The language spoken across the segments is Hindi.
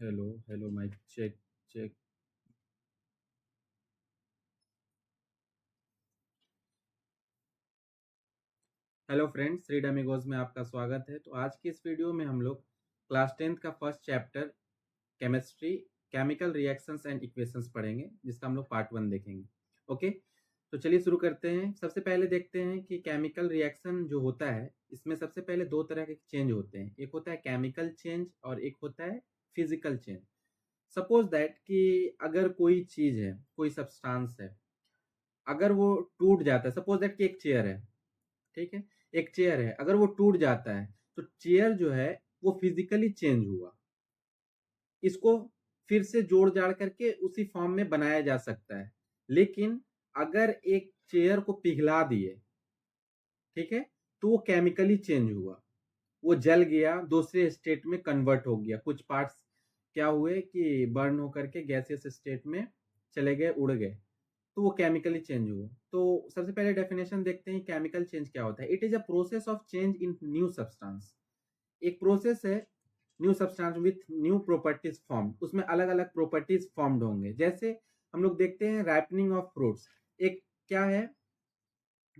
Hello hello mic check check. Hello friends, three demigods में आपका स्वागत है। तो आज की इस वीडियो में हम लोग क्लास 10th का first chapter chemistry chemical reactions and equations पढ़ेंगे, जिसका हम लोग पार्ट 1 देखेंगे। ओके, तो चलिए शुरू करते हैं। सबसे पहले देखते हैं कि केमिकल रिएक्शन जो होता है, इसमें सबसे पहले दो तरह के चेंज होते हैं। एक होता है केमिकल चेंज और एक होता है फिजिकल चेंज। सपोज दैट कि अगर कोई चीज है, कोई सब्सटेंस है, अगर वो टूट जाता है, सपोज दैट कि एक चेयर है, ठीक है, एक चेयर है, अगर वो टूट जाता है तो चेयर जो है वो फिजिकली चेंज हुआ। इसको फिर से जोड़ जाड़ करके उसी फॉर्म में बनाया जा सकता है। लेकिन अगर एक चेयर को पिघला दिए, ठीक है, तो वो केमिकली चेंज हुआ, वो जल गया, दूसरे स्टेट में कन्वर्ट हो गया। कुछ पार्ट्स क्या हुए कि बर्न होकर के गैसियस स्टेट में चले गए, उड़ गए, तो वो केमिकली चेंज हुआ। तो सबसे पहले डेफिनेशन देखते हैं केमिकल चेंज क्या होता है। It is a process of change in new substance. एक प्रोसेस है new substance with new properties form, उसमें अलग अलग प्रॉपर्टीज फॉर्म्ड होंगे। जैसे हम लोग देखते हैं रैपनिंग ऑफ फ्रूट्स। एक क्या है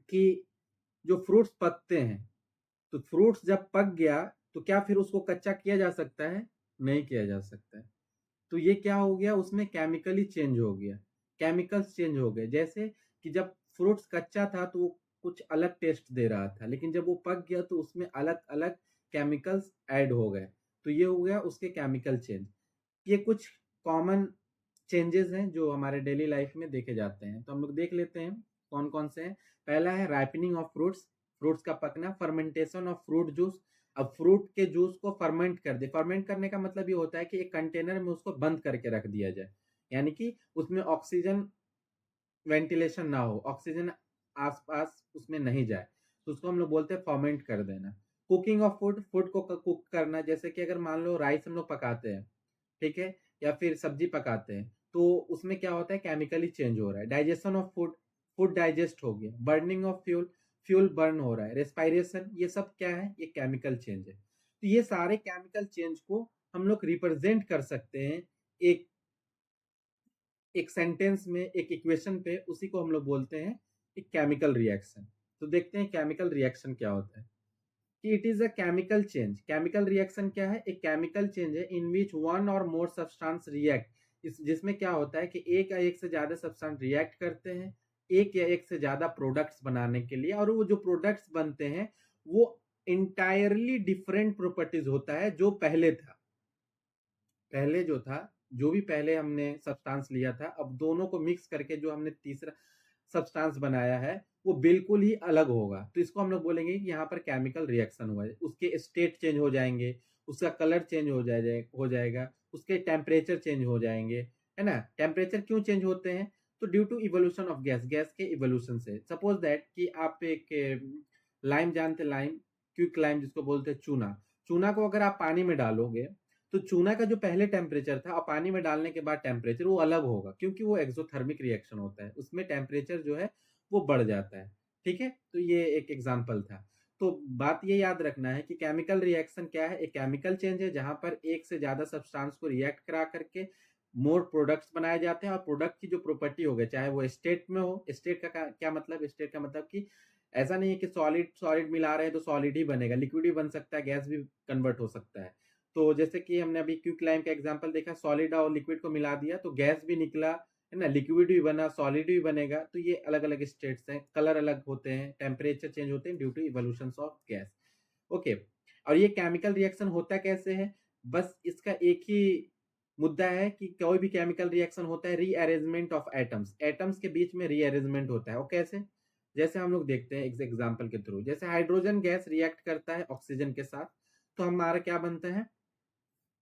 कि जो फ्रूट्स पकते हैं, तो फ्रूट्स जब पक गया तो क्या फिर उसको कच्चा किया जा सकता है? नहीं किया जा सकता है। तो ये क्या हो गया, उसमें केमिकली चेंज हो गया, केमिकल्स चेंज हो गए। जैसे कि जब फ्रूट्स कच्चा था तो वो कुछ अलग टेस्ट दे रहा था, लेकिन जब वो पक गया तो उसमें अलग अलग केमिकल्स ऐड हो गए। तो ये हो गया उसके केमिकल चेंज। ये कुछ कॉमन चेंजेस हैं जो हमारे डेली लाइफ में देखे जाते हैं। तो हम लोग देख लेते हैं कौन कौन से हैं। पहला है राइपनिंग ऑफ फ्रूट्स, फ्रूट्स का पकना। फर्मेंटेशन ऑफ फ्रूट जूस, अब फ्रूट के जूस को फर्मेंट कर दे। फर्मेंट करने का मतलब ये होता है कि एक कंटेनर में उसको बंद करके रख दिया जाए, यानी कि उसमें ऑक्सीजन वेंटिलेशन ना हो, ऑक्सीजन आसपास उसमें नहीं जाए, तो उसको हम लोग बोलते हैं फर्मेंट कर देना। कुकिंग ऑफ फूड, फूड को कुक करना। जैसे कि अगर मान लो राइस हम लोग पकाते हैं, ठीक है, या फिर सब्जी पकाते हैं, तो उसमें क्या होता है, केमिकली चेंज हो रहा है। Digestion of food, food digest हो गया। Burning of fuel, fuel burn हो रहा है। रेस्पायरेशन, ये सब क्या है, ये केमिकल चेंज है। तो ये सारे केमिकल चेंज को हम लोग रिप्रेजेंट कर सकते हैं एक एक सेंटेंस में, एक इक्वेशन पे। उसी को हम लोग बोलते हैं एक केमिकल रिएक्शन। तो देखते हैं केमिकल रिएक्शन क्या होता है। कि it is a chemical change. Chemical reaction क्या है, एक केमिकल चेंज है इन विच वन और मोर सब्सटेंस रिएक्ट, जिसमें क्या होता है कि एक या एक से ज्यादा सब्सटेंस रिएक्ट करते हैं एक या एक से ज्यादा प्रोडक्ट्स बनाने के लिए, और वो जो प्रोडक्ट्स बनते हैं वो इंटायरली डिफरेंट प्रॉपर्टीज होता है जो पहले था। पहले जो था, जो भी पहले हमने सब्सटेंस लिया था, अब दोनों को मिक्स करके जो हमने तीसरा सब्सटेंस बनाया है वो बिल्कुल ही अलग होगा। तो इसको हम लोग बोलेंगे कि यहाँ पर केमिकल रिएक्शन हुआ है। उसके स्टेट चेंज हो जाएंगे, उसका कलर चेंज हो जाएगा, उसके टेम्परेचर चेंज हो जाएंगे, है ना। टेम्परेचर क्यों चेंज होते हैं? तो due to evolution of gas, gas के इवोल्यूशन से। सपोज दैट कि आप एक लाइम जानते, लाइम, क्विक लाइम जिसको बोलते हैं, चूना। चूना को अगर आप पानी में डालोगे तो चूना का जो पहले टेम्परेचर था और पानी में डालने के बाद टेम्परेचर वो अलग होगा, क्योंकि वो एक्सोथर्मिक रिएक्शन होता है, उसमें टेम्परेचर जो है वो बढ़ जाता है। ठीक है, तो ये एक एग्जांपल था। तो बात ये याद रखना है कि केमिकल रिएक्शन क्या है, एक केमिकल चेंज है जहां पर एक से ज्यादा सब्सटेंस को रिएक्ट करा करके मोर प्रोडक्ट्स बनाए जाते हैं। और प्रोडक्ट की जो प्रॉपर्टी हो गए, चाहे वो स्टेट में हो, स्टेट का क्या मतलब, स्टेट का मतलब कि ऐसा नहीं है कि सॉलिड सॉलिड मिला रहे हैं तो सॉलिड ही बनेगा, लिक्विड भी बन सकता है, गैस भी कन्वर्ट हो सकता है। तो जैसे कि हमने अभी क्विक लाइम का एग्जांपल देखा, सॉलिड और लिक्विड को मिला दिया तो गैस भी निकला, है ना, लिक्विड भी बना, सॉलिड भी बनेगा। तो ये अलग अलग स्टेट्स हैं, कलर अलग होते हैं, टेम्परेचर चेंज होते हैं due to evolution of gas. Okay, और ये केमिकल रिएक्शन होता कैसे है? बस इसका एक ही मुद्दा है कि कोई भी केमिकल रिएक्शन होता है रीअरेंजमेंट ऑफ एटम्स, एटम्स के बीच में रीअरेंजमेंट होता है। वो कैसे? जैसे हम लोग देखते हैं एक एग्जांपल के थ्रू। जैसे हाइड्रोजन गैस रिएक्ट करता है ऑक्सीजन के साथ, तो हमारा क्या बनता है,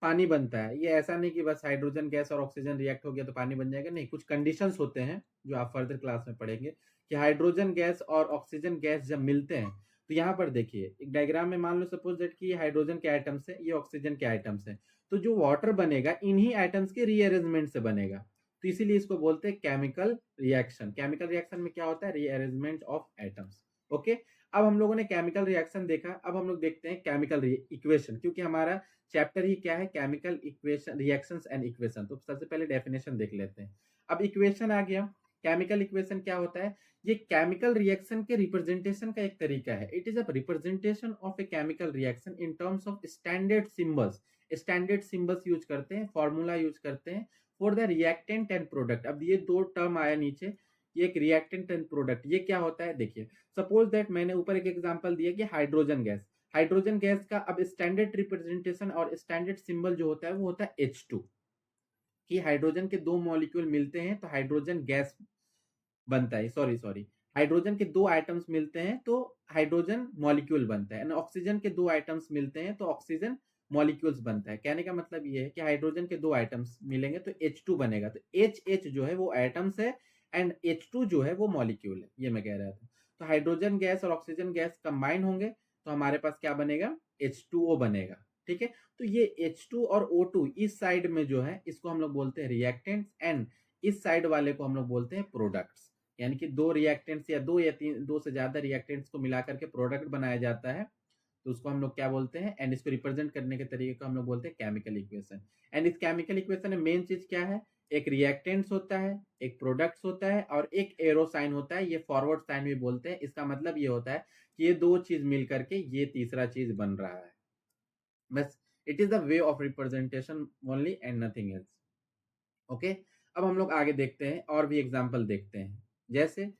पानी बनता है। ये ऐसा नहीं कि बस हाइड्रोजन गैस और ऑक्सीजन रिएक्ट हो गया तो पानी बन जाएगा, नहीं, कुछ कंडीशंस होते हैं जो आप फर्दर क्लास में पढ़ेंगे कि हाइड्रोजन गैस और ऑक्सीजन गैस जब मिलते हैं, तो यहाँ पर देखिए एक डायग्राम में मान लो सपोज दैट कि ये हाइड्रोजन के आइटम्स है, ये ऑक्सीजन के आइटम्स है, तो जो वाटर बनेगा इन्हीं आइटम्स के रीअरेंजमेंट से बनेगा। तो इसीलिए इसको बोलते हैं केमिकल रिएक्शन। केमिकल रिएक्शन में क्या होता है, रीअरेंजमेंट ऑफ एटम्स। ओके, अब हम लोगों ने केमिकल रिएक्शन देखा, अब हम लोग देखते हैं केमिकल इक्वेशन, क्योंकि हमारा चैप्टर ही क्या है, chemical equation, reactions and equation. तो सबसे पहले डेफिनेशन देख लेते हैं। अब इक्वेशन आ गया। केमिकल इक्वेशन क्या होता है? ये केमिकल रिएक्शन के रिप्रेजेंटेशन का एक तरीका है। It is a representation of a chemical reaction in terms of standard symbols. Standard symbols use करते हैं, फॉर्मूला यूज करते हैं for the reactant and product. अब ये दो टर्म आया नीचे, ये एक रिएक्टेंट एंड प्रोडक्ट। ये क्या होता है देखिए, सपोज दैट मैंने ऊपर एक एग्जांपल दिया कि हाइड्रोजन गैस। हाइड्रोजन गैस का अब स्टैंडर्ड रिप्रेजेंटेशन और स्टैंडर्ड सिंबल जो होता है वो होता है H2। कि हाइड्रोजन के दो मॉलिक्यूल मिलते हैं तो हाइड्रोजन गैस बनता है, सॉरी हाइड्रोजन के दो आइटम्स मिलते हैं तो हाइड्रोजन मॉलिक्यूल बनता है, ऑक्सीजन के दो आइटम्स मिलते हैं तो ऑक्सीजन मॉलिक्यूल्स बनता है। कहने का मतलब ये है कि हाइड्रोजन के दो आइटम्स मिलेंगे तो H2 बनेगा। तो H जो है वो आइटम्स है एंड H2 जो है वो मॉलिक्यूल है, ये मैं कह रहा था। तो हाइड्रोजन गैस और ऑक्सीजन गैस कंबाइन होंगे तो हमारे पास क्या बनेगा, H2O बनेगा। ठीक है, तो ये H2 और O2 इस साइड में जो है इसको हम लोग बोलते हैं रिएक्टेंट्स, एंड इस साइड वाले को हम लोग बोलते हैं प्रोडक्ट्स। यानी कि दो रिएक्टेंट्स या दो या तीन, दो से ज्यादा रिएक्टेंट्स को मिला करके प्रोडक्ट बनाया जाता है, तो उसको हम लोग क्या बोलते हैं, एंड इसको रिप्रेजेंट करने के तरीके को हम लोग बोलते हैं केमिकल इक्वेशन। एंड इस केमिकल इक्वेशन में मेन चीज क्या है, एक रिएक्टेंट्स होता है, एक प्रोडक्ट्स होता है और एक एरो साइन होता है, ये फॉरवर्ड साइन भी बोलते हैं। इसका मतलब ये होता है कि ये दो चीज मिल करके ये तीसरा चीज बन रहा है, बस। It is the way of representation only and nothing else. Okay, अब हम लोग आगे देखते हैं और भी एग्जाम्पल देखते हैं। जैसे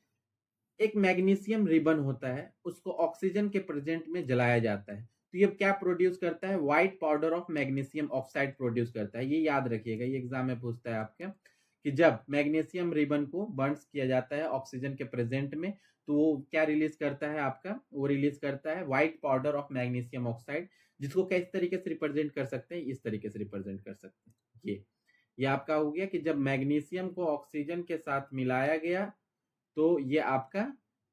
एक मैग्नीशियम रिबन होता है, उसको ऑक्सीजन के प्रेजेंट में जलाया जाता है तो ये क्या प्रोड्यूस करता है, white powder of magnesium oxide produce करता है। ये याद रखिएगा, ये एग्जाम में पूछता है आपके कि जब मैग्नीशियम रिबन को बर्न्स किया जाता है ऑक्सीजन के प्रेजेंट में तो वो क्या रिलीज करता है आपका, वो रिलीज करता है white powder of magnesium oxide, जिसको किस तरीके से रिप्रेजेंट कर सकते हैं, इस तरीके से रिप्रेजेंट कर सकते हैं। ये आपका हो गया कि जब मैग्नीशियम को ऑक्सीजन के साथ मिलाया गया तो ये आपका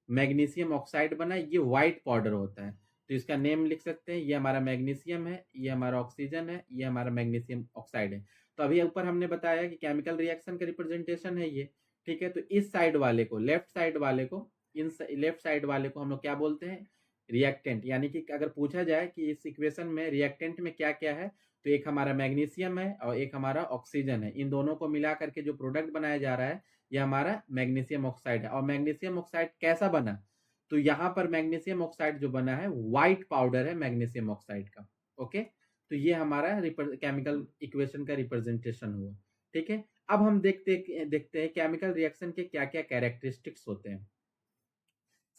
मैग्नीशियम ऑक्साइड बना, ये व्हाइट पाउडर होता है। तो इसका नेम लिख सकते हैं, ये हमारा मैग्नीशियम है, ये हमारा ऑक्सीजन है, ये हमारा मैग्नीशियम ऑक्साइड है। तो अभी ऊपर हमने बताया कि केमिकल रिएक्शन का रिप्रेजेंटेशन है ये। ठीक है, तो इस साइड वाले को, लेफ्ट साइड वाले को, इन लेफ्ट साइड वाले को हम लोग क्या बोलते हैं, रिएक्टेंट। यानी कि अगर पूछा जाए कि इस इक्वेशन में रिएक्टेंट में क्या क्या है, तो एक हमारा मैग्नीशियम है और एक हमारा ऑक्सीजन है। इन दोनों को मिला करके जो प्रोडक्ट बनाया जा रहा है ये हमारा मैग्नीशियम ऑक्साइड है। और मैग्नीशियम ऑक्साइड कैसा बना, तो यहाँ पर मैग्नीशियम ऑक्साइड जो बना है व्हाइट पाउडर है मैग्नीशियम ऑक्साइड का। ओके, तो ये हमारा केमिकल इक्वेशन का रिप्रेजेंटेशन हुआ। ठीक है, अब हम देखते हैं केमिकल रिएक्शन के क्या क्या कैरेक्टरिस्टिक्स होते हैं।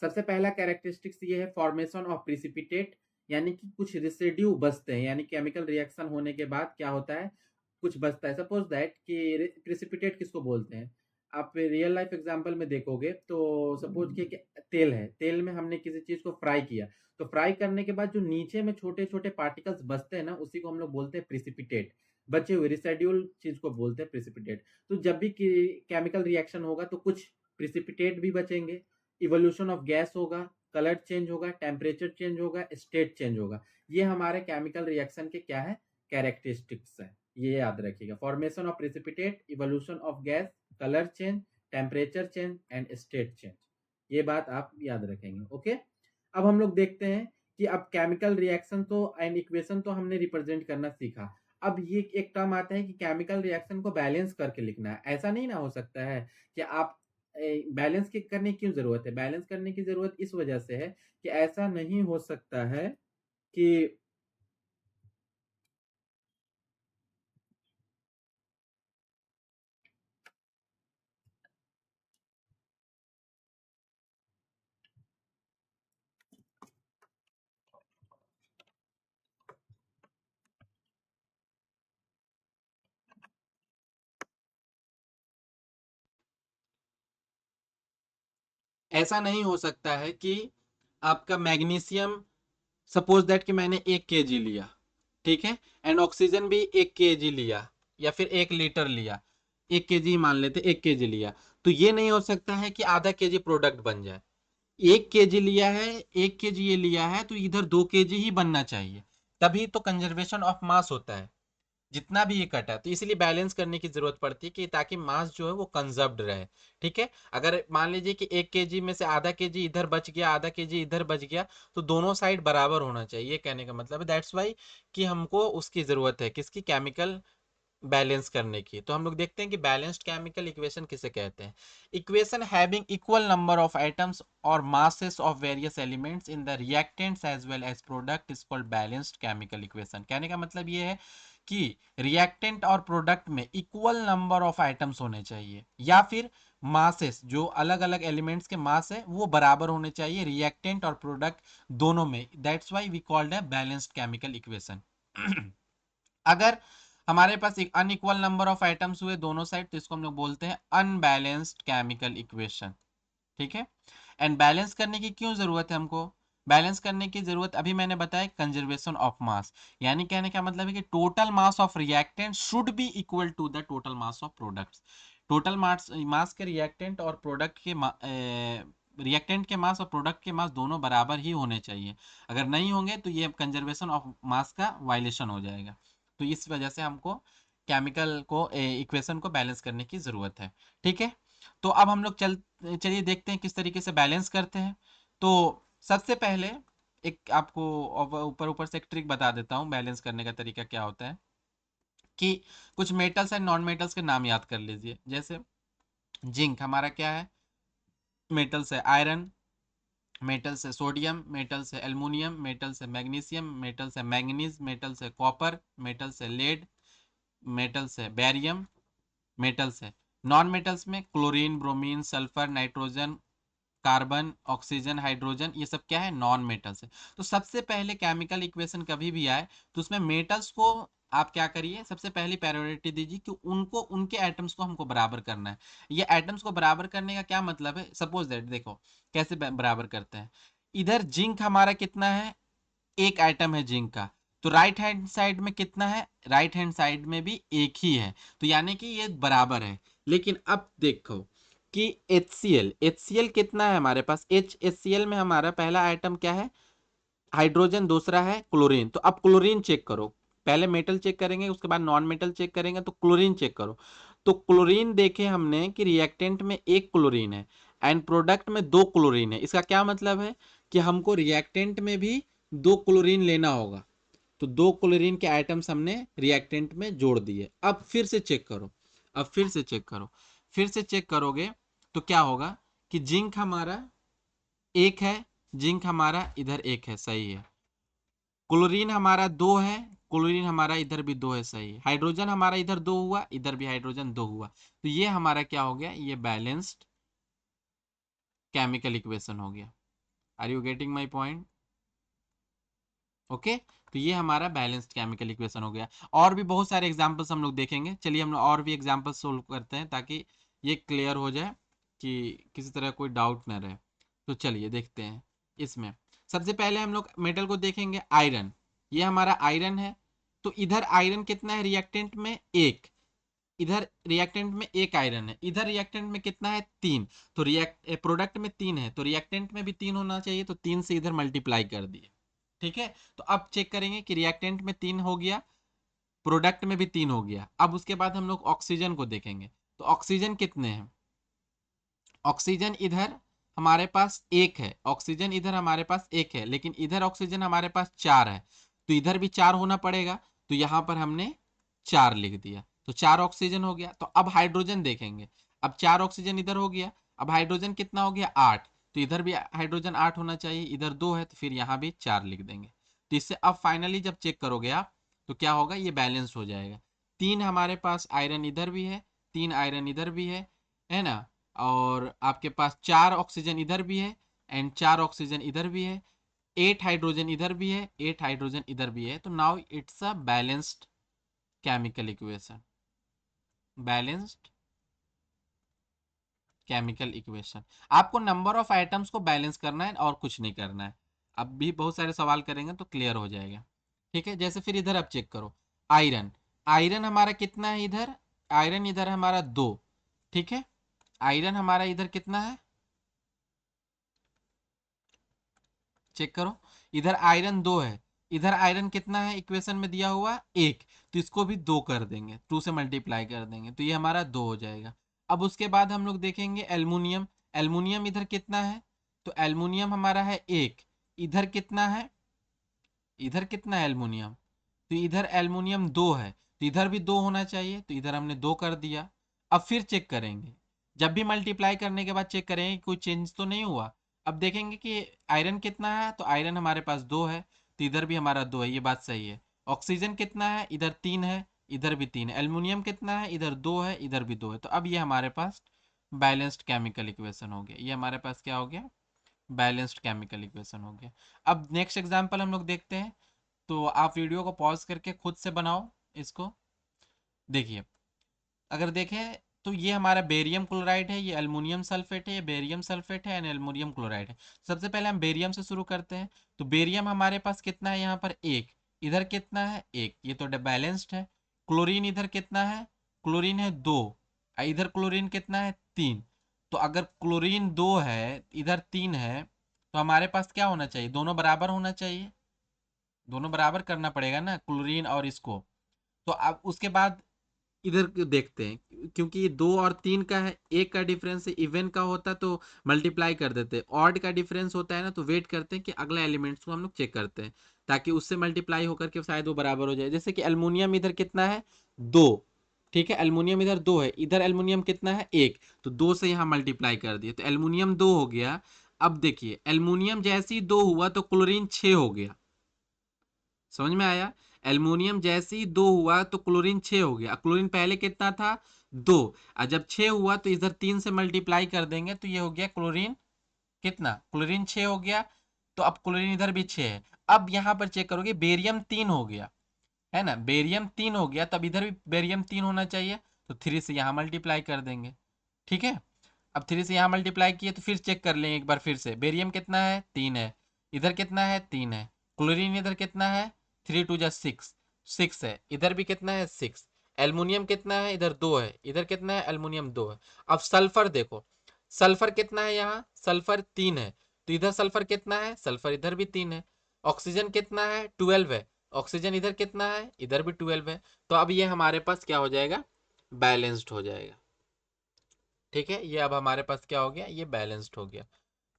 सबसे पहला कैरेक्टरिस्टिक्स ये है फॉर्मेशन ऑफ प्रिसिपिटेट, यानी कि कुछ रेसिड्यू बचते हैं। यानी केमिकल रिएक्शन होने के बाद क्या होता है, कुछ बचता है। सपोज दैट कि प्रिसिपिटेट किसको बोलते हैं, आप रियल लाइफ एग्जांपल में देखोगे तो सपोज कि तेल है, तेल में हमने किसी चीज को फ्राई किया, तो फ्राई करने के बाद जो नीचे में छोटे छोटे पार्टिकल्स बचते हैं ना, उसी को हम लोग बोलते हैं प्रिसिपिटेट। बचे हुए रिसाइड्यूल चीज को बोलते हैं प्रिसिपिटेट। तो जब भी केमिकल रिएक्शन होगा तो कुछ प्रिसिपिटेट भी बचेंगे, इवोल्यूशन ऑफ गैस होगा, कलर चेंज होगा, टेम्परेचर चेंज होगा, स्टेट चेंज होगा। ये हमारे केमिकल रिएक्शन के क्या है, कैरेक्टरिस्टिक्स है। ये याद रखिएगा, formation of precipitate, evolution of gas, colour change, temperature change and state change. ये बात आप याद रखेंगे। ओके, अब हम लोग देखते हैं कि अब केमिकल रिएक्शन तो एंड इक्वेशन तो हमने रिप्रेजेंट करना सीखा। अब ये एक टर्म आता है कि केमिकल रिएक्शन को बैलेंस करके लिखना है। ऐसा नहीं ना हो सकता है कि आप बैलेंस की करने की क्यों जरूरत है, बैलेंस करने की जरूरत इस वजह से है कि ऐसा नहीं हो सकता है कि ऐसा नहीं हो सकता है कि आपका मैग्नीशियम, सपोज दैट कि मैंने 1 kg लिया, ठीक है, एंड ऑक्सीजन भी 1 kg लिया या फिर 1 लीटर लिया, 1 kg मान लेते, 1 kg लिया, तो ये नहीं हो सकता है कि आधा kg प्रोडक्ट बन जाए। 1 kg लिया है, 1 kg ये लिया है, तो इधर 2 kg ही बनना चाहिए, तभी तो कंजर्वेशन ऑफ मास होता है। जितना भी ये कटा, तो इसलिए बैलेंस करने की जरूरत पड़ती है कि ताकि मास जो है वो कंजर्व्ड रहे। ठीक है, अगर मान लीजिए कि 1 kg में से आधा केजी इधर बच गया, आधा केजी इधर बच गया, तो दोनों साइड बराबर होना चाहिए, ये कहने का मतलब है। दैट्स वाई कि हमको उसकी जरूरत है, किसकी, केमिकल बैलेंस करने की। तो हम लोग देखते हैं कि बैलेंस्ड केमिकल इक्वेशन किसे कहते हैं। Equation having equal number of atoms और masses of various elements in the reactants as well as product is called balanced chemical equation. कहने का मतलब ये है कि रिएक्टेंट और प्रोडक्ट में इक्वल नंबर ऑफ आइटम्स होने चाहिए, या फिर मासेस, जो अलग अलग एलिमेंट्स के मास है वो बराबर होने चाहिए रिएक्टेंट और प्रोडक्ट दोनों में। दैट्स वाई वी कॉल्ड है बैलेंस्ड केमिकल इक्वेशन। अगर हमारे पास एक अनइक्वल नंबर ऑफ आइटम्स हुए दोनों साइड, तो इसको हम लोग बोलते हैं अनबैलेंस्ड केमिकल इक्वेशन। ठीक है, एंड बैलेंस करने की क्यों जरूरत है हमको? बैलेंस करने की जरूरत अभी मैंने बताया, कंजर्वेशन ऑफ मास, यानी कहने का मतलब है कि total mass of reactant should be equal to the total mass of products. Total mass mass के रिएक्टेंट और प्रोडक्ट के रिएक्टेंट के मास और प्रोडक्ट के मास दोनों बराबर ही होने चाहिए। अगर नहीं होंगे तो ये कंजर्वेशन ऑफ मास का वायलेशन हो जाएगा। तो इस वजह से हमको केमिकल को इक्वेशन को बैलेंस करने की जरूरत है। ठीक है, तो अब हम लोग चलिए देखते हैं किस तरीके से बैलेंस करते हैं। तो सबसे पहले एक आपको ऊपर ऊपर से एक ट्रिक बता देता हूँ बैलेंस करने का तरीका क्या होता है, कि कुछ मेटल्स एंड नॉन मेटल्स के नाम याद कर लीजिए। जैसे जिंक हमारा क्या है, मेटल्स है आयरन, मेटल्स है सोडियम, मेटल्स है एल्युमिनियम, मेटल्स है मैग्नीशियम, मेटल्स है मैंगनीज, मेटल्स है कॉपर, मेटल्स है लेड, मेटल्स है बेरियम, मेटल्स है। नॉन मेटल्स में chlorine, bromine, sulphur, nitrogen, carbon, oxygen, hydrogen, ये सब क्या है, नॉन मेटल्स है। तो सबसे पहले केमिकल इक्वेशन कभी भी आए तो उसमें मेटल्स को आप क्या करिए, सबसे पहली प्रायोरिटी दीजिए कि उनको, उनके एटम्स को हमको बराबर करना है। ये एटम्स को बराबर करने का क्या मतलब है, सपोज दैट देखो कैसे बराबर करते हैं। इधर जिंक हमारा कितना है, एक आइटम है जिंक का, तो राइट हैंड साइड में कितना है, राइट हैंड साइड में भी एक ही है, तो यानी कि ये बराबर है। लेकिन अब देखो कि HCl, HCl कितना है हमारे पास, HCl में हमारा पहला आइटम क्या है, हाइड्रोजन, दूसरा है क्लोरीन। तो अब क्लोरीन चेक करो, पहले मेटल चेक करेंगे उसके बाद नॉन मेटल चेक करेंगे, तो क्लोरीन चेक करो। तो क्लोरीन देखे हमने कि रिएक्टेंट में एक क्लोरीन है एंड प्रोडक्ट में दो क्लोरीन है। इसका क्या मतलब है कि हमको रिएक्टेंट में भी दो क्लोरीन लेना होगा। तो दो क्लोरीन के आइटम्स हमने रिएक्टेंट में जोड़ दिए। अब फिर से चेक करो, अब फिर से चेक करो, फिर से चेक करोगे तो क्या होगा कि जिंक हमारा एक है, जिंक हमारा इधर एक है, सही है। क्लोरीन हमारा दो है, क्लोरीन हमारा इधर भी दो है, सही है। हाइड्रोजन हमारा इधर दो हुआ, इधर भी हाइड्रोजन दो हुआ, तो ये हमारा क्या हो गया, ये बैलेंस्ड केमिकल इक्वेशन हो गया। Are you getting my point? Okay, तो ये हमारा बैलेंस्ड केमिकल इक्वेशन हो गया। और भी बहुत सारे एग्जांपल्स हम लोग देखेंगे, चलिए हम लोग और भी एग्जांपल्स सोल्व करते हैं ताकि ये क्लियर हो जाए कि किसी तरह कोई डाउट ना रहे। तो चलिए देखते हैं इसमें। सबसे पहले हम लोग मेटल को देखेंगे, आयरन, ये हमारा आयरन है। तो इधर आयरन कितना है रिएक्टेंट में, एक, इधर रिएक्टेंट में एक आयरन है, इधर रिएक्टेंट में कितना है, तीन। तो रिएक्ट प्रोडक्ट में तीन है तो रिएक्टेंट में भी तीन होना चाहिए, तो तीन से इधर मल्टीप्लाई कर दिए। ठीक है, तो अब चेक करेंगे कि रिएक्टेंट में तीन हो गया, प्रोडक्ट में भी तीन हो गया। अब उसके बाद हम लोग ऑक्सीजन को देखेंगे, तो ऑक्सीजन कितने हैं, ऑक्सीजन इधर हमारे पास एक है, ऑक्सीजन इधर हमारे पास एक है, लेकिन इधर ऑक्सीजन हमारे पास चार है, तो इधर भी चार होना पड़ेगा। तो यहां पर हमने चार लिख दिया, तो चार ऑक्सीजन हो गया। तो अब हाइड्रोजन देखेंगे, अब चार ऑक्सीजन इधर हो गया, अब हाइड्रोजन कितना हो गया, आठ, तो इधर भी हाइड्रोजन आठ होना चाहिए, इधर दो है तो फिर यहाँ भी चार लिख देंगे। तो इससे अब फाइनली जब चेक करोगे आप तो क्या होगा, ये बैलेंस हो जाएगा। तीन हमारे पास आयरन इधर भी है, तीन आयरन इधर भी है ना, और आपके पास चार ऑक्सीजन इधर भी है एंड चार ऑक्सीजन इधर भी है, एट हाइड्रोजन इधर भी है, एट हाइड्रोजन इधर भी है। तो now it's a balanced chemical equation, balanced chemical equation. आपको नंबर ऑफ आइटम्स को बैलेंस करना है और कुछ नहीं करना है। अब भी बहुत सारे सवाल करेंगे तो क्लियर हो जाएगा। ठीक है, जैसे फिर इधर अब चेक करो, आयरन, आयरन हमारा कितना है इधर, आयरन इधर हमारा दो। ठीक है, आयरन हमारा इधर कितना है, चेक करो, इधर आयरन दो है, इधर आयरन कितना है इक्वेशन में दिया हुआ 1, तो इसको भी 2 कर देंगे, 2 से मल्टीप्लाई कर देंगे, तो ये हमारा 2 हो जाएगा। अब उसके बाद हम लोग देखेंगे एल्युमिनियम। एल्युमिनियम इधर कितना है, तो एल्युमिनियम हमारा है 1, इधर कितना है, इधर कितना है एल्युमिनियम, तो इधर एल्युमिनियम 2 है, तो इधर भी 2 होना चाहिए, तो इधर हमने 2 कर दिया। अब फिर चेक करेंगे, जब भी मल्टीप्लाई करने के बाद चेक करेंगे कोई चेंज तो नहीं हुआ। अब देखेंगे कि आयरन कितना है, तो आयरन हमारे पास 2 है, तो इधर भी हमारा 2 है, ये बात सही है। ऑक्सीजन कितना है, इधर 3 है, इधर भी 3 है। एल्युमिनियम कितना है, इधर 2 है, इधर भी 2 है। तो अब ये हमारे पास बैलेंस्ड केमिकल इक्वेशन हो गया, ये हमारे पास क्या हो गया, बैलेंस्ड केमिकल इक्वेशन हो गया। अब नेक्स्ट एग्जाम्पल हम लोग देखते हैं, तो आप वीडियो को पॉज करके खुद से बनाओ इसको। देखिए, अगर देखें तो ये हमारा बेरियम क्लोराइड है, ये अल्मोनियम सल्फेट है, ये बेरियम सल्फेट है एंड एल्युमिनियम क्लोराइड है। सबसे पहले हम बेरियम से शुरू करते हैं। तो बेरियम हमारे पास कितना है यहाँ पर 1, इधर कितना है 1, ये तो बैलेंस्ड है। क्लोरीन इधर कितना है, क्लोरीन है 2, इधर क्लोरीन कितना है 3। तो अगर क्लोरीन 2 है, इधर 3 है, तो हमारे पास क्या होना चाहिए, दोनों बराबर होना चाहिए, दोनों बराबर करना पड़ेगा ना क्लोरीन और इसको। तो अब उसके बाद इधर देखते हैं, क्योंकि ये 2 और 3 का है, एक का डिफरेंस है, इवन का होता तो मल्टीप्लाई कर देते, ऑड का डिफरेंस होता है ना, तो वेट करते हैं कि अगला एलिमेंट्स को हम लोग चेक करते हैं, ताकि उससे मल्टीप्लाई होकर के शायद वो बराबर हो जाए। जैसे कि एल्युमिनियम इधर कितना है 2, ठीक है, एल्युमिनियम इधर 2 है, इधर एल्युमिनियम कितना है 1, तो 2 से यहाँ मल्टीप्लाई कर दिए, तो एल्युमिनियम 2 हो गया। अब देखिए एल्युमिनियम जैसे ही 2 हुआ तो क्लोरीन 6 हो गया, समझ में आया। एल्युमिनियम जैसे ही 2 हुआ तो क्लोरीन 6 हो गया, क्लोरीन पहले कितना था 2, और जब 6 हुआ तो इधर 3 से मल्टीप्लाई कर देंगे, तो ये हो गया क्लोरीन कितना, क्लोरीन 6 हो गया। तो अब क्लोरीन इधर भी 6 है। अब यहां पर चेक करोगे बेरियम 3 हो गया, है ना, बेरियम 3 हो गया, तब इधर भी बेरियम 3 होना चाहिए, तो 3 से यहां मल्टीप्लाई कर देंगे, ठीक है। अब 3 से यहाँ मल्टीप्लाई किए, तो फिर चेक कर लें एक बार फिर से, बेरियम कितना है 3 है, इधर कितना है 3 है, क्लोरीन इधर कितना है 3 टू जा 6, 6 है, इधर भी कितना है 6। एल्युमिनियम कितना है, इधर 2 है, इधर कितना है एल्युमिनियम 2 है। अब सल्फर देखो, सल्फर कितना है, यहाँ सल्फर 3 है, तो इधर सल्फर कितना है, सल्फर इधर भी 3 है। ऑक्सीजन कितना है 12 है, ऑक्सीजन इधर कितना है, इधर भी 12 है। तो अब ये हमारे पास क्या हो जाएगा, बैलेंस्ड हो जाएगा, ठीक है। ये अब हमारे पास क्या हो गया, ये बैलेंस्ड हो गया।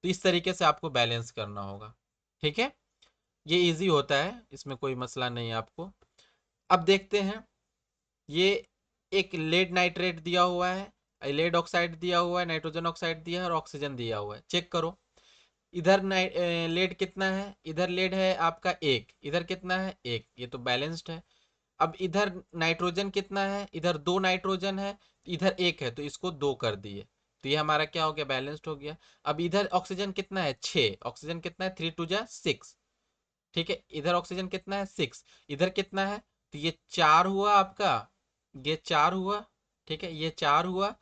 तो इस तरीके से आपको बैलेंस करना होगा, ठीक है। ये इजी होता है, इसमें कोई मसला नहीं है आपको। अब देखते हैं, ये एक लेड नाइट्रेट दिया हुआ है, लेड ऑक्साइड दिया हुआ है, नाइट्रोजन ऑक्साइड दिया है और ऑक्सीजन दिया हुआ है, चेक करो। इधर लेड कितना है, इधर लेड है आपका 1, इधर कितना है 1, ये तो बैलेंस्ड है। अब इधर नाइट्रोजन कितना है, इधर 2 नाइट्रोजन है, इधर 1 है, तो इसको 2 कर दिए, तो ये हमारा क्या हो गया, बैलेंस्ड हो गया। अब इधर ऑक्सीजन कितना है 6, ऑक्सीजन कितना है 3 टू जा 6, ठीक है, इधर ऑक्सीजन कितना है 6, इधर कितना है, तो ये 4 हुआ आपका, ये 4 हुआ, ठीक है, ये 4 हुआ,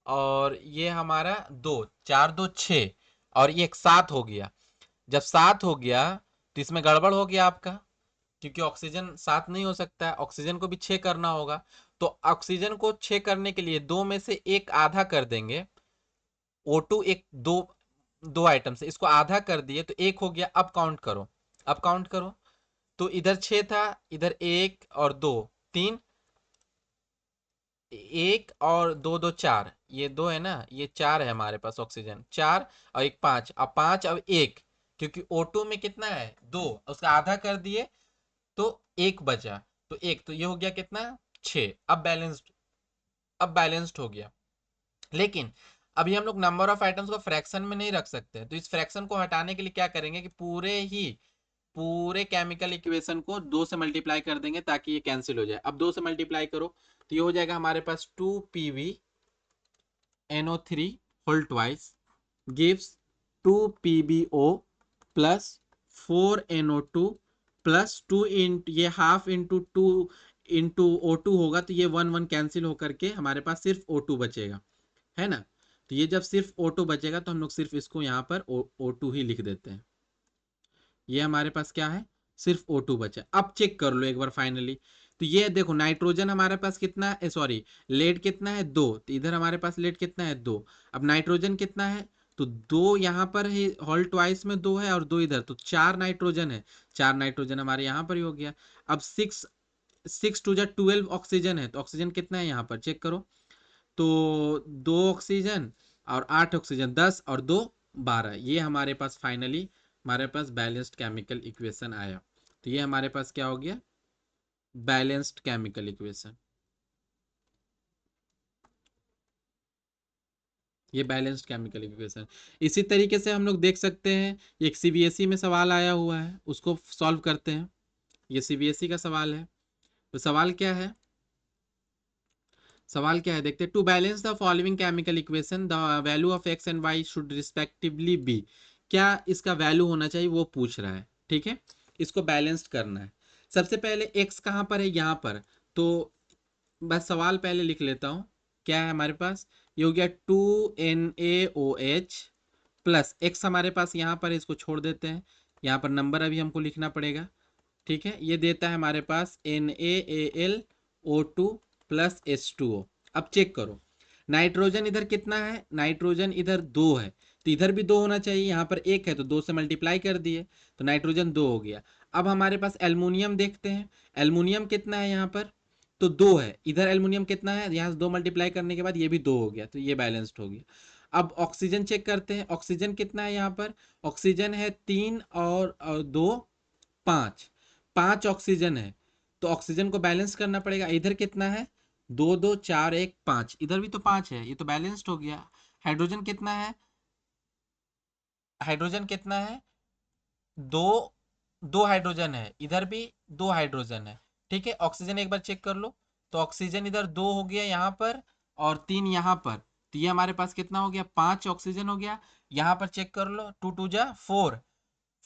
और ये हमारा 2, 4 2 6, और ये एक 7 हो गया। जब 7 हो गया तो इसमें गड़बड़ हो गया आपका, क्योंकि ऑक्सीजन 7 नहीं हो सकता है, ऑक्सीजन को भी 6 करना होगा। तो ऑक्सीजन को 6 करने के लिए 2 में से एक आधा कर देंगे, O2 एक दो, दो आइटम से इसको आधा कर दिए तो 1 हो गया। अब काउंट करो, अब काउंट करो, तो इधर 6 था, इधर 1 और 2 3, 1 और 2 2 4, ये 2 है ना, ये 4 है हमारे पास ऑक्सीजन, 4 और एक 5, अब 5 अब 1, क्योंकि O2 में कितना है 2, उसका आधा कर दिए तो 1 बचा, तो 1, तो ये हो गया कितना 6। अब बैलेंस्ड हो गया। लेकिन अभी हम लोग नंबर ऑफ आइटम्स को फ्रैक्शन में नहीं रख सकते, तो इस फ्रैक्शन को हटाने के लिए क्या करेंगे कि पूरे केमिकल इक्वेशन को 2 से मल्टीप्लाई कर देंगे, ताकि ये कैंसिल हो जाए। अब 2 से मल्टीप्लाई करो, तो ये हो जाएगा हमारे पास 2PbNO3 whole twice gives 2PbO plus 4NO2 plus 2 इन ये हाफ इंटू 2 इंटू O2 होगा, तो ये 1 1 कैंसिल होकर के हमारे पास सिर्फ O2 बचेगा, है ना। तो ये जब सिर्फ O2 बचेगा तो हम लोग सिर्फ इसको यहाँ पर O2 ही लिख देते हैं। ये हमारे पास क्या है, सिर्फ O2 बचा। अब चेक कर लो एक बार फाइनली, तो ये देखो नाइट्रोजन हमारे पास कितना है, सॉरी लेड कितना है 2, तो इधर हमारे पास लेड कितना है 2। अब नाइट्रोजन कितना है, तो दो यहाँ पर है, हॉल ट्वाइस में दो है और दो इधर, तो 4 नाइट्रोजन है, 4 नाइट्रोजन हमारे यहाँ पर ही हो गया। अब 6 टू जा 12 ऑक्सीजन है, तो ऑक्सीजन कितना है यहाँ पर चेक करो, तो 2 ऑक्सीजन और 8 ऑक्सीजन 10 और 2 12, ये हमारे पास फाइनली हमारे पास बैलेंस्ड केमिकल इक्वेशन आया। तो ये हमारे पास क्या हो गया, बैलेंस्ड केमिकल इक्वेशन, ये बैलेंस्ड केमिकल इक्वेशन। इसी तरीके से हम लोग देख सकते हैं, एक सीबीएसई में सवाल आया हुआ है, उसको सॉल्व करते हैं। ये सीबीएसई का सवाल है, तो सवाल क्या है, सवाल क्या है देखते हैं। To balance the following chemical equation the value of x and y should respectively be, क्या इसका वैल्यू होना चाहिए वो पूछ रहा है, ठीक है। इसको बैलेंस्ड करना है। सबसे पहले एक्स कहाँ पर है, यहाँ पर, तो बस सवाल पहले लिख लेता हूँ। क्या है हमारे पास, ये हो गया 2NaOH प्लस एक्स हमारे पास यहाँ पर, इसको छोड़ देते हैं, यहाँ पर नंबर अभी हमको लिखना पड़ेगा, ठीक है। ये देता है हमारे पास NaAlO2 प्लस H2O। अब चेक करो, नाइट्रोजन इधर कितना है, नाइट्रोजन इधर 2 है, तो इधर भी 2 होना चाहिए, यहाँ पर 1 है तो 2 से मल्टीप्लाई कर दिए, तो नाइट्रोजन 2 हो गया। अब हमारे पास एल्युमिनियम देखते हैं, एल्युमिनियम कितना है यहाँ पर, तो 2 है, इधर एल्युमिनियम कितना है, यहाँ से 2 मल्टीप्लाई करने के बाद ये भी 2 हो गया, तो ये बैलेंस्ड हो गया। अब ऑक्सीजन चेक करते हैं, ऑक्सीजन कितना है यहाँ पर, ऑक्सीजन है 3 और 2 5, 5 ऑक्सीजन है, तो ऑक्सीजन को बैलेंस करना पड़ेगा। इधर कितना है, 2 2 4 1 5, इधर भी तो 5 है, ये तो बैलेंस्ड हो गया। हाइड्रोजन कितना है, हाइड्रोजन कितना है, दो, 2 हाइड्रोजन है, इधर भी 2 हाइड्रोजन है, ठीक है। ऑक्सीजन एक बार चेक कर लो, तो ऑक्सीजन इधर 2 हो गया यहाँ पर और 3 यहाँ पर, तो ये हमारे पास कितना हो गया, 5 ऑक्सीजन हो गया। यहाँ पर चेक कर लो, 2 2 जा 4,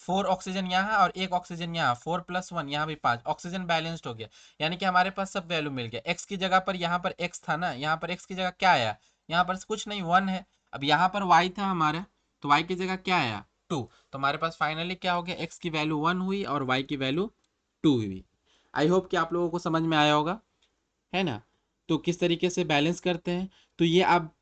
4 ऑक्सीजन यहाँ और 1 ऑक्सीजन यहाँ, 4 प्लस 1 यहाँ भी 5, ऑक्सीजन बैलेंस्ड हो गया। यानी कि हमारे पास सब वैल्यू मिल गया। एक्स की जगह पर यहाँ पर एक्स था ना, यहाँ पर एक्स की जगह क्या आया, यहाँ पर कुछ नहीं 1 है। अब यहाँ पर वाई था हमारा, तो वाई की जगह क्या आया 2, तो हमारे पास फाइनली क्या हो गया, एक्स की वैल्यू 1 हुई और वाई की वैल्यू 2 हुई। आई होप कि आप लोगों को समझ में आया होगा, है ना। तो किस तरीके से बैलेंस करते हैं, तो ये आप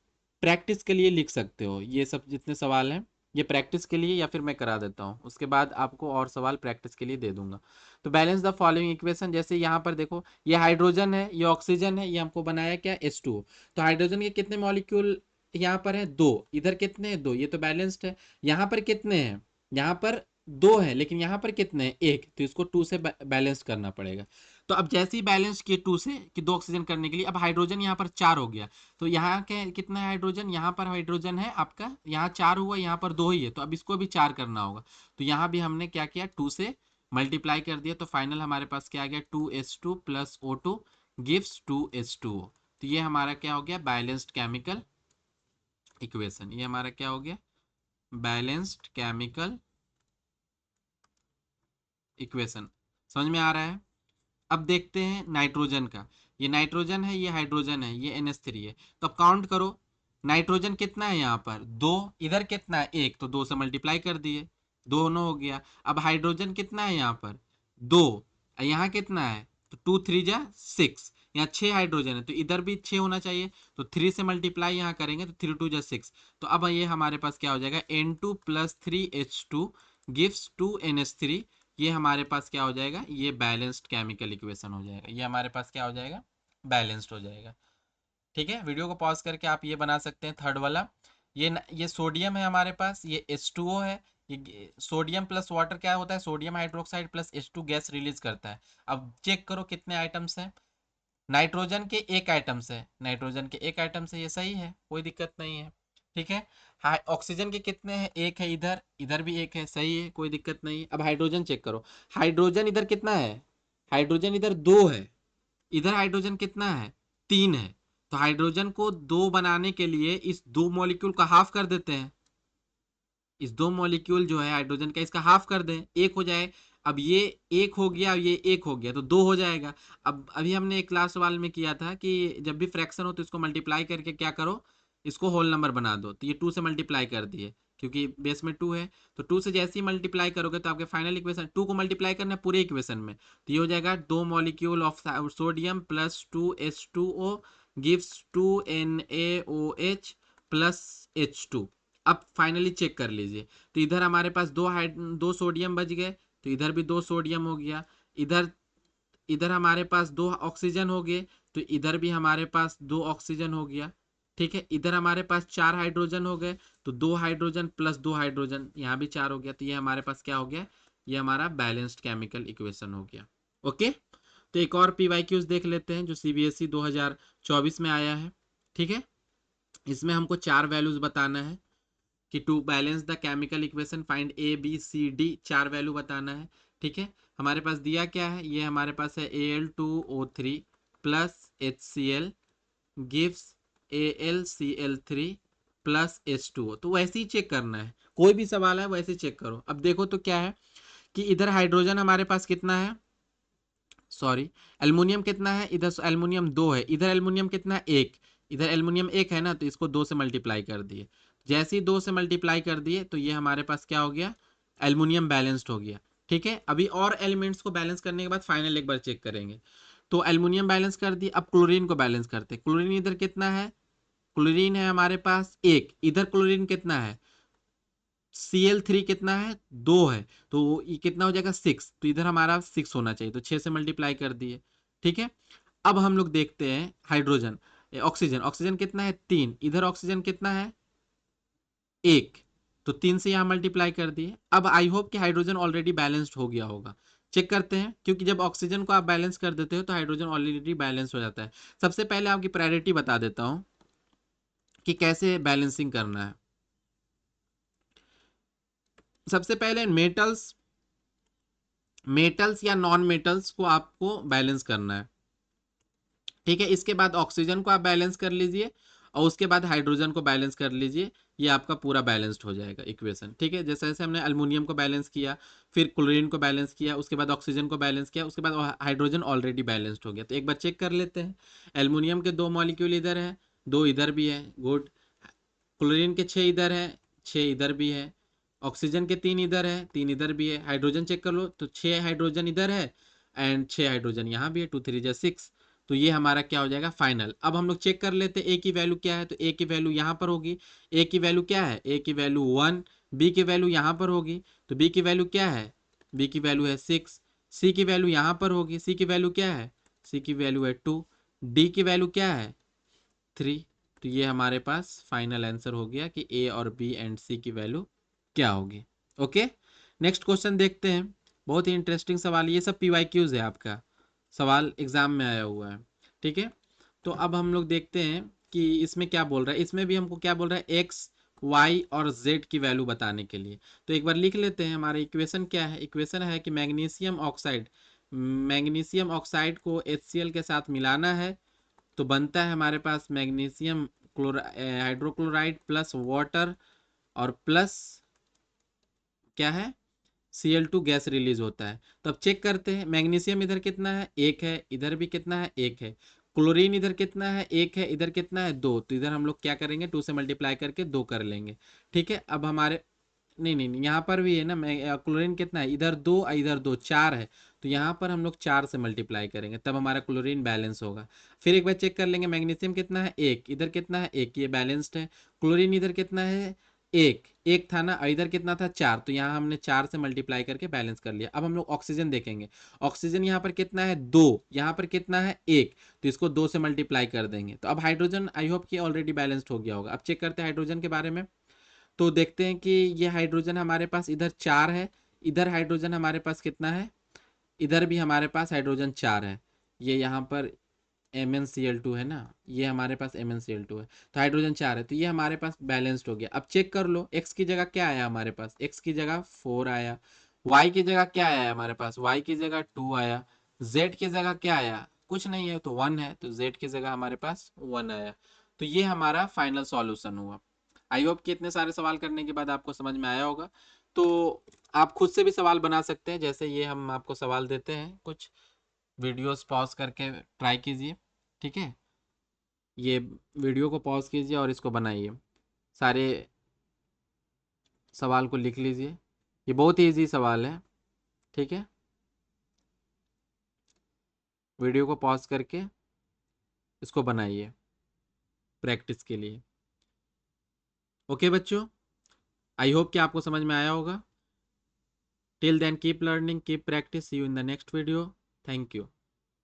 प्रैक्टिस के लिए लिख सकते हो, ये सब जितने सवाल हैं ये प्रैक्टिस के लिए, या फिर मैं करा देता हूँ, उसके बाद आपको और सवाल प्रैक्टिस के लिए दे दूंगा। तो बैलेंस द फॉलोइंग इक्वेशन, जैसे यहाँ पर देखो, ये हाइड्रोजन है, ये ऑक्सीजन है, ये हमको बनाया क्या H2O, तो हाइड्रोजन के कितने मॉलिक्यूल यहाँ पर है, 2, इधर कितने हैं 2, ये तो बैलेंस्ड है। यहाँ पर कितने हैं, यहाँ पर 2 है, लेकिन यहाँ पर कितने हैं 1, तो इसको 2 से बैलेंस करना पड़ेगा। तो अब जैसे ही बैलेंस किए 2 से कि 2 ऑक्सीजन करने के लिए, अब हाइड्रोजन यहाँ पर 4 हो गया, तो यहाँ के कितना है हाइड्रोजन, यहाँ पर हाइड्रोजन है आपका, यहाँ 4 हुआ, यहाँ पर 2 ही है, तो अब इसको भी 4 करना होगा। तो यहाँ भी हमने क्या किया, 2 से मल्टीप्लाई कर दिया, तो फाइनल हमारे पास क्या आ गया, 2H2 plus O2 gives 2H2O। तो ये हमारा क्या हो गया, बैलेंस्ड केमिकल इक्वेशन, ये हमारा क्या हो गया, बैलेंस्ड केमिकल इक्वेशन। समझ में आ रहा है। अब देखते हैं नाइट्रोजन का, ये नाइट्रोजन है, ये हाइड्रोजन है, ये NH3 है, तो अब काउंट करो, नाइट्रोजन कितना है यहाँ पर 2, इधर कितना है 1, तो 2 से मल्टीप्लाई कर दिए, दोनों हो गया। अब हाइड्रोजन कितना है यहाँ पर 2, यहाँ कितना है, तो 2 3 जा 6, यहाँ 6 हाइड्रोजन है, तो इधर भी 6 होना चाहिए, तो 3 से मल्टीप्लाई यहाँ करेंगे तो 3 2 जा 6, तो अब ये हमारे पास क्या हो जाएगा, N2 plus 3H2 gives 2NH3, ये हमारे पास क्या हो जाएगा, ये बैलेंस्ड केमिकल इक्वेशन हो जाएगा, ये हमारे पास क्या हो जाएगा, बैलेंस्ड हो जाएगा। ठीक है, वीडियो को पॉज करके आप ये बना सकते हैं थर्ड वाला। ये सोडियम है हमारे पास, ये H2O है, ये सोडियम प्लस वाटर क्या होता है, sodium hydroxide plus H2 gas release करता है। अब चेक करो कितने आइटम्स हैं, नाइट्रोजन के एक आइटम्स है, नाइट्रोजन के एक आइटम्स है, ये सही है, कोई दिक्कत नहीं है, ठीक है। ऑक्सीजन के कितने हैं, एक है, इधर इधर भी एक है, सही है, कोई दिक्कत नहीं है। अब हाइड्रोजन चेक करो, हाइड्रोजन इधर कितना है, हाइड्रोजन इधर 2 है, इधर हाइड्रोजन कितना है 3 है, तो हाइड्रोजन को 2 बनाने के लिए इस 2 मॉलिक्यूल का हाफ कर देते हैं, इस 2 मॉलिक्यूल जो है हाइड्रोजन का, इसका हाफ कर दें, एक हो जाए। अब ये एक हो गया, ये एक हो गया, तो 2 हो जाएगा। अब अभी हमने एक क्लास वाल में किया था कि जब भी फ्रैक्शन हो तो इसको मल्टीप्लाई करके क्या करो, इसको होल नंबर बना दो, तो ये 2 से मल्टीप्लाई कर दिए क्योंकि बेस में 2 है, तो 2 से जैसे ही मल्टीप्लाई करोगे तो आपके फाइनल इक्वेशन 2 को मल्टीप्लाई करना है पूरे इक्वेशन में, तो ये हो जाएगा 2 molecule of sodium plus 2H2O gives 2NaOH plus H2। अब फाइनली चेक कर लीजिए, तो इधर हमारे पास दो सोडियम बच गए, तो इधर भी 2 सोडियम हो गया। इधर इधर हमारे पास 2 ऑक्सीजन हो गए, तो इधर भी हमारे पास 2 ऑक्सीजन हो गया। ठीक है, इधर हमारे पास 4 हाइड्रोजन हो गए, तो 2 हाइड्रोजन प्लस 2 हाइड्रोजन, यहाँ भी 4 हो गया, तो ये हमारे पास क्या हो गया, ये हमारा बैलेंस्ड केमिकल इक्वेशन हो गया। ओके, तो एक और पीवाईक्यूज देख लेते हैं जो सीबीएसई 2024 में आया है। ठीक है, इसमें हमको 4 वैल्यूज बताना है कि to balance the chemical equation find A B C D, 4 value बताना है। ठीक है, हमारे पास दिया क्या है, ये हमारे पास है Al2O3 plus HCl gives AlCl3 plus H2O। तो वैसे ही चेक करना है, कोई भी सवाल है वैसे चेक करो। अब देखो तो क्या है कि इधर हाइड्रोजन हमारे पास कितना है, सॉरी, एल्युमिनियम कितना है, इधर एल्युमिनियम 2 है, इधर एल्युमिनियम कितना है, 1। इधर एल्युमिनियम 1 है ना, तो इसको 2 से मल्टीप्लाई कर दिए। जैसे ही 2 से मल्टीप्लाई कर दिए तो ये हमारे पास क्या हो गया, एल्युमिनियम बैलेंस्ड हो गया। ठीक है, अभी और एलिमेंट्स को बैलेंस करने के बाद फाइनल एक बार चेक करेंगे। तो एल्युमिनियम बैलेंस कर दिए, अब क्लोरीन को बैलेंस करते हैं। क्लोरीन इधर कितना है, क्लोरीन है हमारे पास 1, इधर क्लोरीन कितना है, Cl3 कितना है, 2 है, तो ये कितना हो जाएगा 6, तो इधर हमारा 6 होना चाहिए, तो 6 से मल्टीप्लाई कर दिए। ठीक है, अब हम लोग देखते हैं हाइड्रोजन, ऑक्सीजन, ऑक्सीजन कितना है 3, इधर ऑक्सीजन कितना है 1, तो 3 से यहाँ मल्टीप्लाई कर दिए। अब आई होप कि हाइड्रोजन ऑलरेडी बैलेंस्ड हो गया होगा। चेक करते हैं, क्योंकि जब ऑक्सीजन को आप बैलेंस कर देते हो तो हाइड्रोजन ऑलरेडी बैलेंस हो जाता है। सबसे पहले आपकी प्रायोरिटी बता देता हूं कि कैसे बैलेंसिंग करना है। सबसे पहले मेटल्स या नॉन मेटल्स को आपको बैलेंस करना है। ठीक है, इसके बाद ऑक्सीजन को आप बैलेंस कर लीजिए और उसके बाद हाइड्रोजन को बैलेंस कर लीजिए, ये आपका पूरा बैलेंस्ड हो जाएगा इक्वेशन। ठीक है, जैसे जैसे हमने अल्मोनियम को बैलेंस किया, फिर क्लोरीन को बैलेंस किया, उसके बाद ऑक्सीजन को बैलेंस किया, उसके बाद हाइड्रोजन ऑलरेडी बैलेंस्ड हो गया। तो एक बार चेक कर लेते हैं। एल्युमिनियम के 2 मॉलिक्यूल इधर है, 2 इधर भी है, गुड। क्लोरीन के 6 इधर है, 6 इधर भी है। ऑक्सीजन के 3 इधर है, 3 इधर भी है। हाइड्रोजन चेक कर लो, तो 6 हाइड्रोजन इधर है एंड 6 हाइड्रोजन यहाँ भी है, 2 3 जा 6। तो ये हमारा क्या हो जाएगा फाइनल। अब हम लोग चेक कर लेते हैं ए की वैल्यू क्या है, तो ए की वैल्यू यहाँ पर होगी। ए की वैल्यू क्या है, ए की वैल्यू 1। बी की वैल्यू यहाँ पर होगी, तो बी की वैल्यू क्या है, बी की वैल्यू है 6। सी की वैल्यू यहाँ पर होगी, सी की वैल्यू क्या है, सी की वैल्यू है 2। डी की वैल्यू क्या है 3। तो ये हमारे पास फाइनल आंसर हो गया कि ए और बी एंड सी की वैल्यू क्या होगी। ओके, नेक्स्ट क्वेश्चन देखते हैं। बहुत ही इंटरेस्टिंग सवाल, ये सब पीवाईक्यूज है, आपका सवाल एग्जाम में आया हुआ है। ठीक है, तो अब हम लोग देखते हैं कि इसमें क्या बोल रहा है। इसमें भी हमको क्या बोल रहा है, एक्स वाई और जेड की वैल्यू बताने के लिए। तो एक बार लिख लेते हैं, हमारा इक्वेशन क्या है। इक्वेशन है कि मैग्नीशियम ऑक्साइड को HCl के साथ मिलाना है, तो बनता है हमारे पास मैग्नीशियम हाइड्रोक्लोराइड प्लस वाटर और प्लस क्या है, Cl2 गैस रिलीज होता है। तो अब चेक करते हैं, मैग्नीशियम इधर कितना है 1 है, इधर भी कितना है 1 है। क्लोरीन इधर कितना है 1 है, इधर कितना है 2, तो इधर हम लोग क्या करेंगे 2 से मल्टीप्लाई करके 2 कर लेंगे। ठीक है, अब हमारे नहीं नहीं नहीं, यहाँ पर भी है ना, क्लोरीन कितना है, इधर 2 इधर 2 4 है, तो यहाँ पर हम लोग 4 से मल्टीप्लाई करेंगे, तब हमारा क्लोरीन बैलेंस होगा। फिर एक बार चेक कर लेंगे, मैग्नीशियम कितना है 1, इधर कितना है 1, ये बैलेंस्ड है। क्लोरीन इधर कितना है 1, 1 था ना, इधर कितना था 4, तो यहाँ हमने 4 से मल्टीप्लाई करके बैलेंस कर लिया। अब हम लोग ऑक्सीजन देखेंगे, ऑक्सीजन यहाँ पर कितना है 2, यहाँ पर कितना है 1, तो इसको 2 से मल्टीप्लाई कर देंगे। तो अब हाइड्रोजन आई होप कि ऑलरेडी बैलेंस्ड हो गया होगा। अब चेक करते हैं हाइड्रोजन के बारे में। तो देखते हैं कि ये हाइड्रोजन हमारे पास इधर 4 है, इधर हाइड्रोजन हमारे पास कितना है, इधर भी हमारे पास हाइड्रोजन 4 है। ये यहाँ पर MnCl2 है ना, ये हमारे पास MnCl2 है, तो हाइड्रोजन 4 है, तो ये हमारे पास बैलेंस्ड हो गया। अब चेक कर लो, x की जगह क्या आया हमारे पास, x की जगह 4 आया। y की जगह क्या आया हमारे पास, y की जगह 2 आया। z की जगह क्या आया, कुछ नहीं है, तो 1 है, तो z की जगह हमारे पास 1 आया। तो ये हमारा फाइनल सॉल्यूशन हुआ। आई होप कि इतने सारे सवाल करने के बाद आपको समझ में आया होगा। तो आप खुद से भी सवाल बना सकते हैं, जैसे ये हम आपको सवाल देते हैं कुछ, वीडियोस पॉज करके ट्राई कीजिए। ठीक है, ये वीडियो को पॉज कीजिए और इसको बनाइए, सारे सवाल को लिख लीजिए। ये बहुत ही ईजी सवाल है। ठीक है, वीडियो को पॉज करके इसको बनाइए प्रैक्टिस के लिए। ओके बच्चों, आई होप कि आपको समझ में आया होगा। Till then keep learning, keep practice, see you in the next video. Thank you.